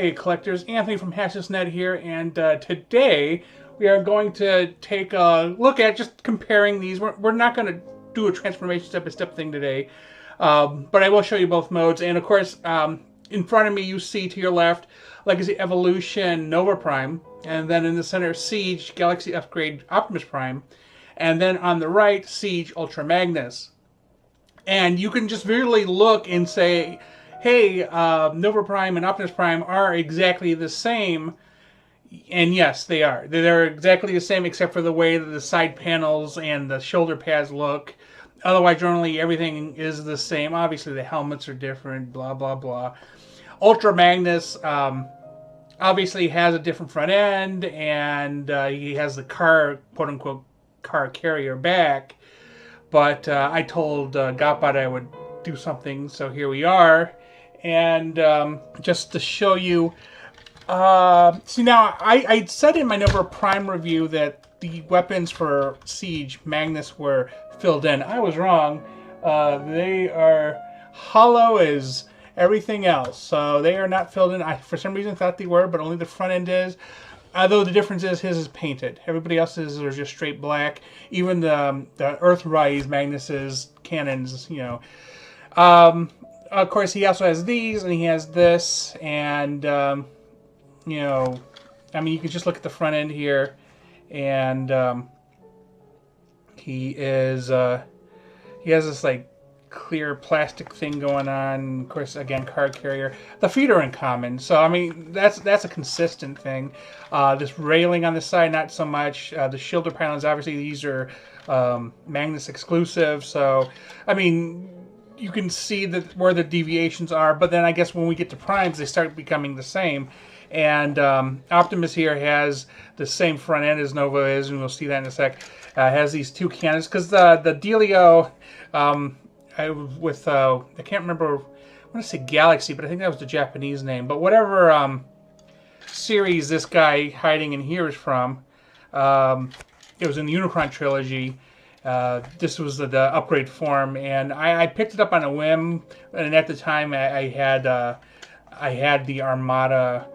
Hey collectors, Anthony from HNE here, and today we are going to take a look at just comparing these. We're not going to do a transformation step-by-step thing today, but I will show you both modes. And of course, in front of me you see to your left Legacy Evolution Nova Prime, and then in the center Siege Galaxy Upgrade Optimus Prime, and then on the right Siege Ultra Magnus. And you can just visually look and say, hey, Nova Prime and Optimus Prime are exactly the same. And yes, they are. They're exactly the same except for the way that the side panels and the shoulder pads look. Otherwise, generally, everything is the same. Obviously, the helmets are different, blah, blah, blah. Ultra Magnus obviously has a different front end, and he has the car, quote-unquote, car carrier back. But I told Gotbot I would do something, so here we are. And just to show you, see now, I said in my Nova Prime review that the weapons for Siege Magnus were filled in. I was wrong. They are hollow as everything else, so they are not filled in. I, for some reason, thought they were, but only the front end is. Although the difference is his is painted. Everybody else's are just straight black. Even the Earthrise Magnus's cannons, you know. Of course, he also has these, and he has this, and you know, I mean, you can just look at the front end here, and he has this like clear plastic thing going on. Of course, again, card carrier. The feet are in common, so I mean that's a consistent thing. This railing on the side, not so much. The shoulder panels, obviously, these are Magnus exclusive, so I mean you can see that where the deviations are. But then I guess when we get to primes, they start becoming the same. And Optimus here has the same front end as Nova is, and we'll see that in a sec. Has these two cannons because the Dealio. I can't remember, I want to say Galaxy, but I think that was the Japanese name. But whatever series this guy hiding in here is from, it was in the Unicron trilogy. This was the upgrade form, and I picked it up on a whim. And at the time, I had the Armada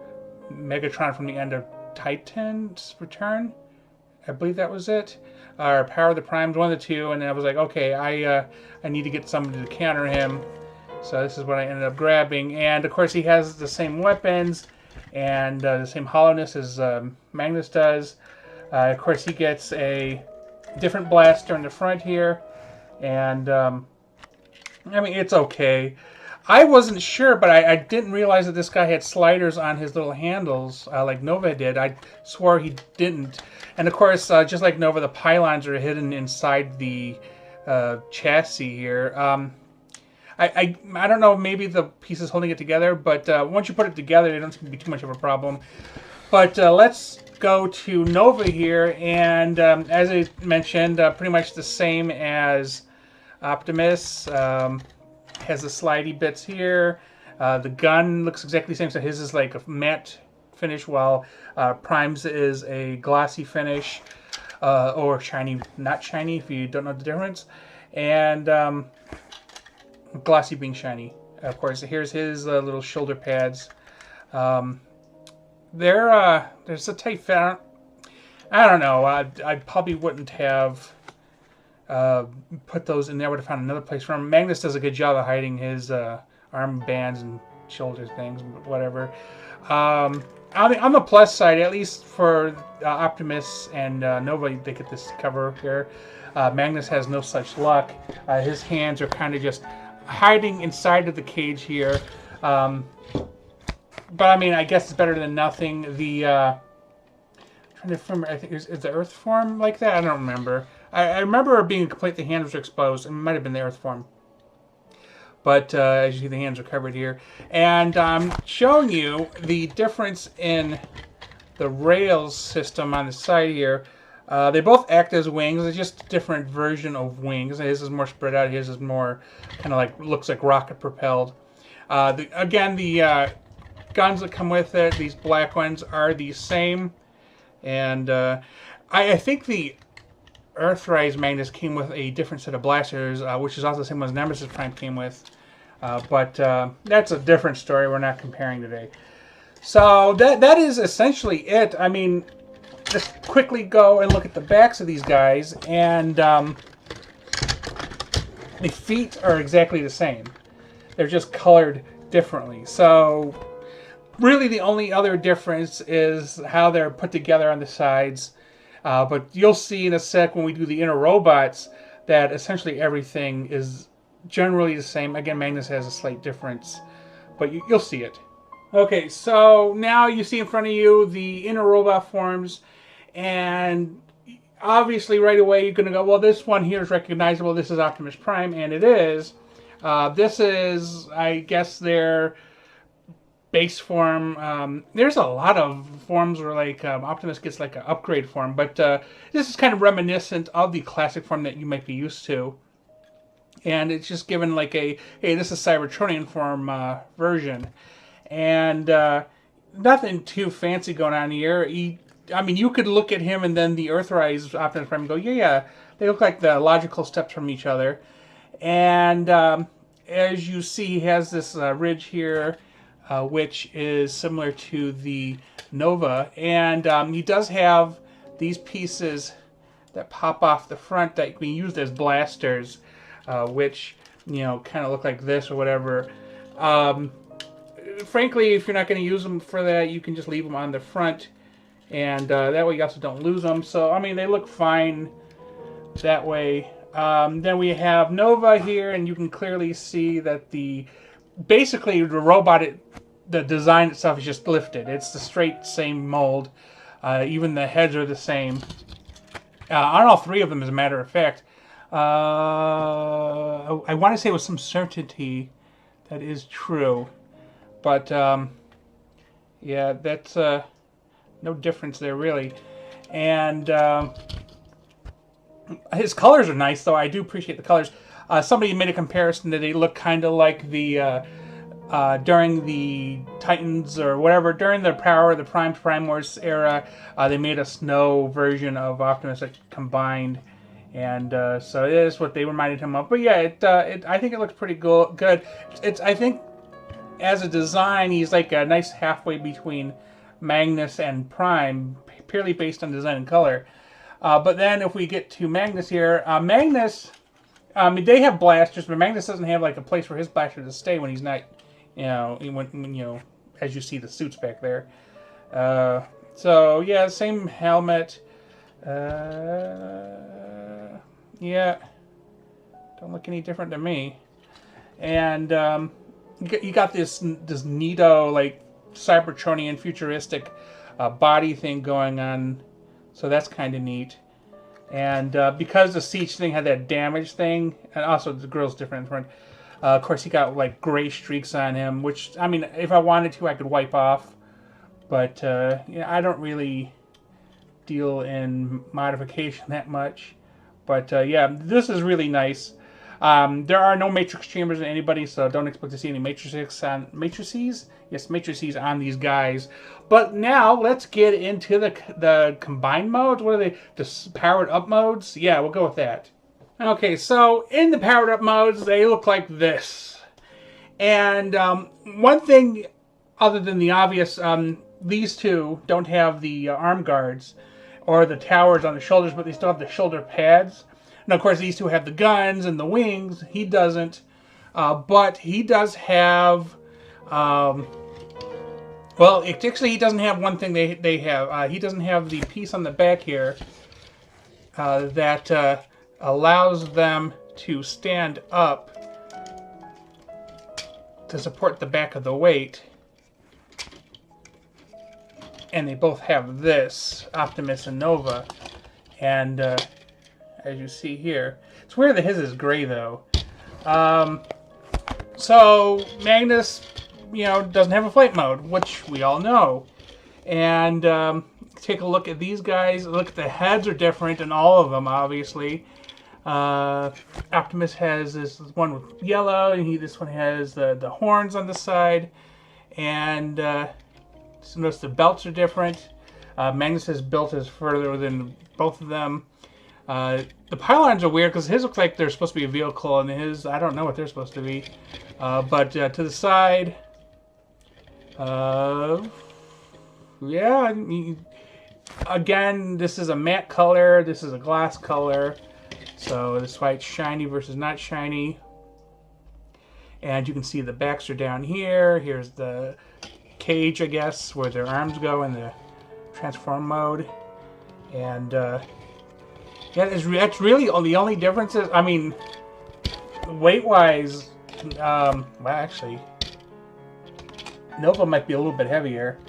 Megatron from the end of Titan's Return. I believe that was it. Or Power of the Primes, one of the two, and I was like, okay, I need to get somebody to counter him. So this is what I ended up grabbing. And of course he has the same weapons and the same hollowness as Magnus does. Of course he gets a different blaster in the front here. And I mean, it's okay. I wasn't sure, but I didn't realize that this guy had sliders on his little handles like Nova did. I swore he didn't. And of course, just like Nova, the pylons are hidden inside the chassis here. I don't know, maybe the pieces holding it together, but once you put it together, it doesn't seem to be too much of a problem. But let's go to Nova here, and as I mentioned, pretty much the same as Optimus. Has the slidey bits here. The gun looks exactly the same, so his is like a matte finish, while Prime's is a glossy finish, or shiny, not shiny if you don't know the difference. And glossy being shiny. Of course, here's his little shoulder pads. There's a tight fit. I don't know. I probably wouldn't have put those in there. I would have found another place for him. Magnus does a good job of hiding his arm bands and shoulder things, whatever. On the plus side, at least for Optimus and Nova, they get this cover here. Magnus has no such luck. His hands are kind of just hiding inside of the cage here. But I mean, I guess it's better than nothing. The trying to remember, I think is the Earth form like that? I don't remember. I remember being complete. The hands were exposed. It might have been the Earth form. But as you see, the hands are covered here. And I'm showing you the difference in the rails system on the side here. They both act as wings. It's just a different version of wings. His is more spread out. His is more kind of like, looks like rocket propelled. Again, the guns that come with it, these black ones, are the same. And I think the Earthrise Magnus came with a different set of blasters, which is also the same ones Nemesis Prime came with. But that's a different story we're not comparing today. So that is essentially it. I mean, just quickly go and look at the backs of these guys, and the feet are exactly the same. They're just colored differently. So really the only other difference is how they're put together on the sides. But you'll see in a sec when we do the inner robots that essentially everything is generally the same. Again, Magnus has a slight difference, but you'll see it. Okay, so now you see in front of you the inner robot forms, and obviously right away you're going to go, well, this one here is recognizable. This is Optimus Prime, and it is. This is, I guess, their base form. There's a lot of forms where like Optimus gets like an upgrade form, but this is kind of reminiscent of the classic form that you might be used to. And it's just given like a, hey, this is Cybertronian form version. And nothing too fancy going on here. I mean, you could look at him and then the Earthrise Optimus Prime and go, yeah, they look like the logical steps from each other. And as you see, he has this ridge here, which is similar to the Nova. And he does have these pieces that pop off the front that can be used as blasters, which, you know, kind of look like this or whatever. Frankly, if you're not going to use them for that, you can just leave them on the front, and that way you also don't lose them. So, I mean, they look fine that way. Then we have Nova here, and you can clearly see that basically the robot, the design itself is just lifted. It's the straight same mold. Even the heads are the same. On all three of them, as a matter of fact. I want to say with some certainty that is true. But, yeah, that's no difference there, really. And his colors are nice, though. I do appreciate the colors. Somebody made a comparison that they look kind of like the, during the Titans or whatever, during the Power of the Prime Wars era, they made a snow version of Optimus that combined. And so it is what they reminded him of. But yeah, I think it looks pretty good. I think as a design, he's like a nice halfway between Magnus and Prime, purely based on design and color. But then if we get to Magnus here, Magnus, they have blasters, but Magnus doesn't have like a place for his blaster to stay when he's not, you know, as you see the suits back there. So yeah, same helmet. Yeah, don't look any different to me. And you got this neato, like, Cybertronian futuristic body thing going on, so that's kind of neat. And because the Siege thing had that damage thing, and also the grill's different in front, of course he got like gray streaks on him, which, I mean, if I wanted to I could wipe off, but yeah, I don't really deal in modification that much. But yeah, this is really nice. There are no matrix chambers in anybody, so don't expect to see any matrices on on these guys. But now let's get into the combined modes. What are they? The powered up modes? Yeah, we'll go with that. Okay, so in the powered up modes, they look like this. And one thing, other than the obvious, these two don't have the arm guards or the towers on the shoulders, but they still have the shoulder pads. And of course, these two have the guns and the wings. He doesn't. But he does have... well, actually, he doesn't have one thing they have. He doesn't have the piece on the back here that allows them to stand up to support the back of the weight. And they both have this, Optimus and Nova. And as you see here, it's weird that his is gray though. So Magnus, you know, doesn't have a flight mode, which we all know. And take a look at these guys. Look, the heads are different in all of them, obviously. Optimus has this one with yellow, and this one has the horns on the side. And so notice the belts are different. Magnus's belt is further than both of them. The pylons are weird because his looks like they're supposed to be a vehicle, and his, I don't know what they're supposed to be. But to the side, Yeah, again, this is a matte color, this is a gloss color, so this is why it's shiny versus not shiny. And you can see the backs are down here. Here's the cage, I guess, where their arms go in the transform mode. And yeah, that's really the only differences. I mean, weight-wise, well, actually, Nova might be a little bit heavier.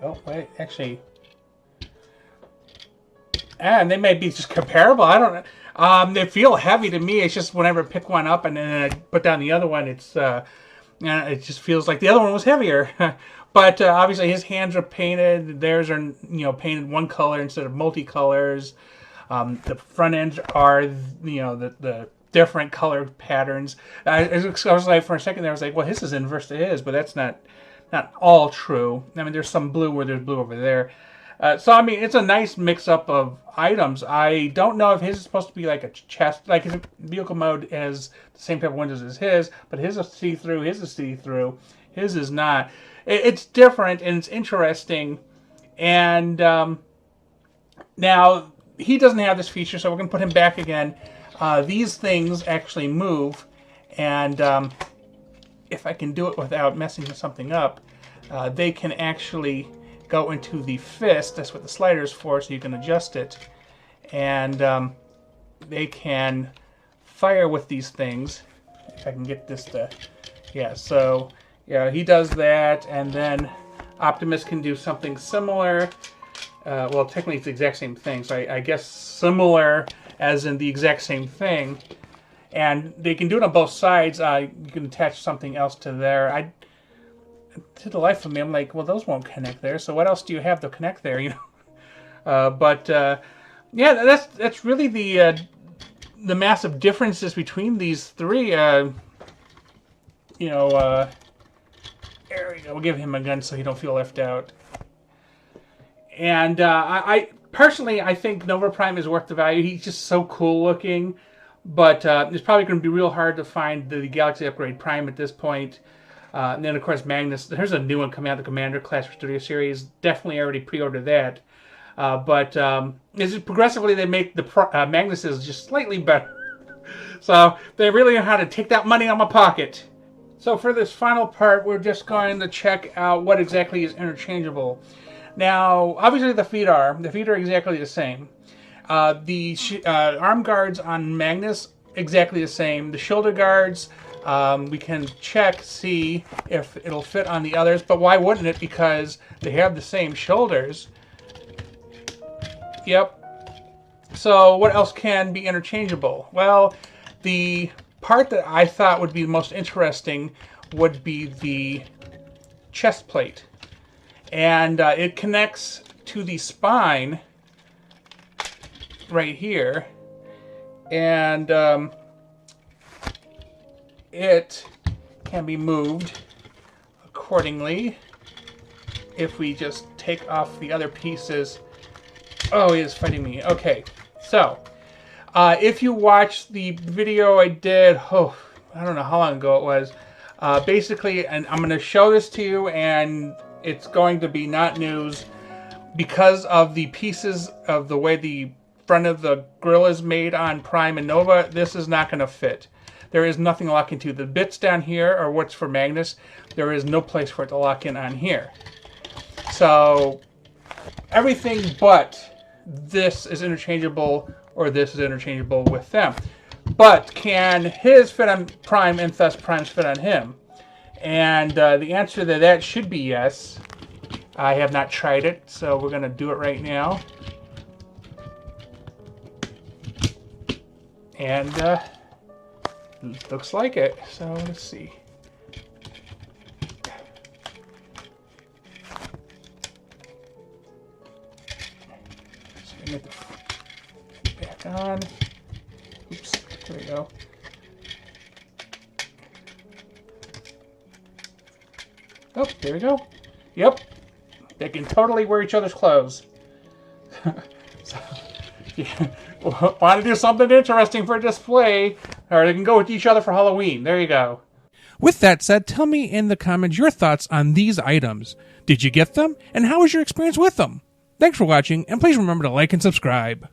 Oh, wait, actually, and they may be just comparable. I don't know. They feel heavy to me. It's just whenever I pick one up and then I put down the other one, it's it just feels like the other one was heavier. But obviously his hands are painted. Theirs are painted one color instead of multicolors. The front ends are the different color patterns. I was like, for a second there, I was like, well, his is inverse to his, but that's not all true. I mean, there's some blue where there's blue over there. So, I mean, it's a nice mix-up of items. I don't know if his is supposed to be like a chest. Like, his vehicle mode has the same type of windows as his, but his is see-through, his is see-through, his is not. It's different, and it's interesting. And now, he doesn't have this feature, so we're going to put him back again. These things actually move, and if I can do it without messing something up, they can actually go into the fist. That's what the slider is for, so you can adjust it. And they can fire with these things. If I can get this to... Yeah, so yeah, he does that, and then Optimus can do something similar. Well, technically it's the exact same thing, so I guess similar as in the exact same thing. And they can do it on both sides. You can attach something else to there. To the life of me, I'm like, well, those won't connect there. So what else do you have to connect there? Yeah, that's really the massive differences between these three. There we go. We'll give him a gun so he don't feel left out. And I personally, I think Nova Prime is worth the value. He's just so cool looking. But it's probably going to be real hard to find the Galaxy Upgrade Prime at this point. And then, of course, Magnus. There's a new one coming out, the Commander Class for Studio Series. Definitely already pre-ordered that. But progressively, they make the Magnuses just slightly better. So they really know how to take that money out of my pocket. So for this final part, we're just going to check out what exactly is interchangeable. Now, obviously, the feet are exactly the same. The arm guards on Magnus, exactly the same. The shoulder guards, we can see if it'll fit on the others, but why wouldn't it? Because they have the same shoulders. Yep. So what else can be interchangeable? Well, the part that I thought would be the most interesting would be the chest plate. And it connects to the spine right here. And it can be moved accordingly if we just take off the other pieces. Oh, he is fighting me. Okay, so if you watch the video I did, I don't know how long ago it was, basically, and I'm going to show this to you, and it's going to be not news because of the pieces of the way the front of the grill is made on Prime and Nova. This is not going to fit. There is nothing to lock into. The bits down here are what's for Magnus. There is no place for it to lock in on here. So everything but this is interchangeable, or this is interchangeable with them. But can his fit on Prime and thus Prime's fit on him? And the answer to that should be yes. I have not tried it, so we're going to do it right now. And looks like it. So let's see. So we get the back on. Oops, there we go. Oh, there we go. Yep. They can totally wear each other's clothes. So, yeah. Want to do something interesting for a display, or they can go with each other for Halloween. There you go. With that said, tell me in the comments your thoughts on these items. Did you get them? And how was your experience with them? Thanks for watching, and please remember to like and subscribe.